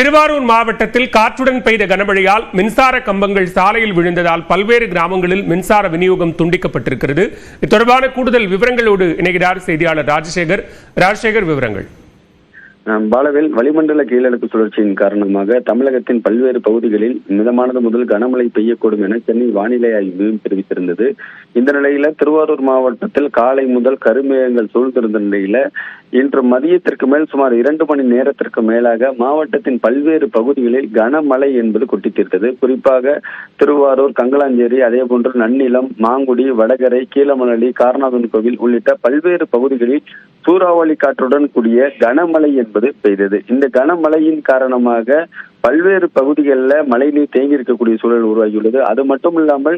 திருவாரூர் மாவட்டத்தில் காற்றுடன் பெய்த கனமழையால் மின்சார கம்பங்கள் சாலையில் விழுந்ததால் பல்வேறு கிராமங்களில் மின்சார விநியோகம் துண்டிக்கப்பட்டிருக்கிறது. இது தொடர்பான கூடுதல் விவரங்களோடு இணைகிறார் செய்தியாளர் ராஜசேகர். விவரங்கள். பாலவேல், வளிமண்டல கீழடுக்கு சுழற்சியின் காரணமாக தமிழகத்தின் பல்வேறு பகுதிகளில் மிதமானது முதல் கனமழை பெய்யக்கூடும் என சென்னை வானிலை ஆய்வு மையம் தெரிவித்திருந்தது. இந்த நிலையில திருவாரூர் மாவட்டத்தில் காலை முதல் கருமேகங்கள் சூழ்ந்திருந்த நிலையில இன்று மதியத்திற்கு மேல் சுமார் 2 மணி நேரத்திற்கு மேலாக மாவட்டத்தின் பல்வேறு பகுதிகளில் கனமழை என்பது கொட்டித்தீர்த்தது. குறிப்பாக திருவாரூர், கங்கலாஞ்சேரி, அதே போன்று நன்னிலம், மாங்குடி, வடகரை, கீழமணலி, காரணாதன் கோவில் உள்ளிட்ட பல்வேறு பகுதிகளில் சூறாவளி காற்றுடன் கூடிய கனமழை என்பது பெய்தது. இந்த கனமழையின் காரணமாக பல்வேறு பகுதிகளில் மழைநீர் தேங்கி இருக்கக்கூடிய சூழல் உருவாகியுள்ளது. அது மட்டும் இல்லாமல்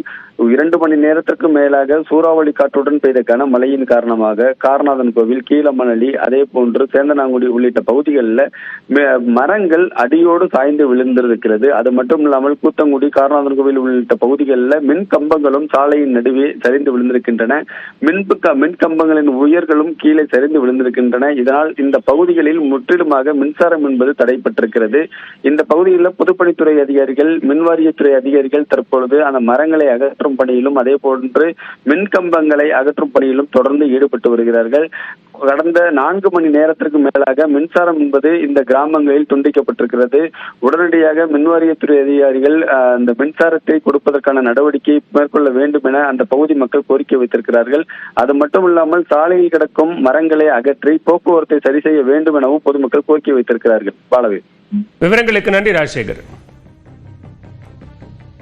2 மணி நேரத்திற்கு மேலாக சூறாவளி காற்றுடன் பெய்த கனமழையின் காரணமாக காரணாதன் கோவில், கீழமணலி, அதே போன்று சேந்தனாங்குடி உள்ளிட்ட பகுதிகளில் மரங்கள் அடியோடு சாய்ந்து விழுந்திருக்கிறது. அது மட்டும் இல்லாமல் கூத்தங்குடி, காரணாதன் கோவில் உள்ளிட்ட பகுதிகளில் மின் கம்பங்களும் சாலையின் நடுவே சரிந்து விழுந்திருக்கின்றன. மின் கம்பங்களின் உயர்களும் கீழே சரிந்து விழுந்திருக்கின்றன. இதனால் இந்த பகுதிகளில் முற்றிலுமாக மின்சாரம் என்பது தடைப்பட்டிருக்கிறது. இந்த பகுதியில் பொதுப்பணித்துறை அதிகாரிகள், மின்வாரியத்துறை அதிகாரிகள் தற்பொழுது அந்த மரங்களை அகற்றும் பணியிலும் அதே போன்று மின்கம்பங்களை அகற்றும் பணியிலும் தொடர்ந்து ஈடுபட்டு வருகிறார்கள். கடந்த 4 மணி நேரத்திற்கு மேலாக மின்சாரம் என்பது இந்த கிராமங்களில் துண்டிக்கப்பட்டிருக்கிறது. உடனடியாக மின்வாரியத்துறை அதிகாரிகள் அந்த மின்சாரத்தை கொடுப்பதற்கான நடவடிக்கையை மேற்கொள்ள வேண்டும் என அந்த பகுதி மக்கள் கோரிக்கை வைத்திருக்கிறார்கள். அது மட்டும் இல்லாமல் சாலையில் கிடக்கும் மரங்களை அகற்றி போக்குவரத்தை சரி செய்ய வேண்டும் எனவும் பொதுமக்கள் கோரிக்கை வைத்திருக்கிறார்கள். பாலவே, விவரங்களுக்கு நன்றி ராஜசேகர்.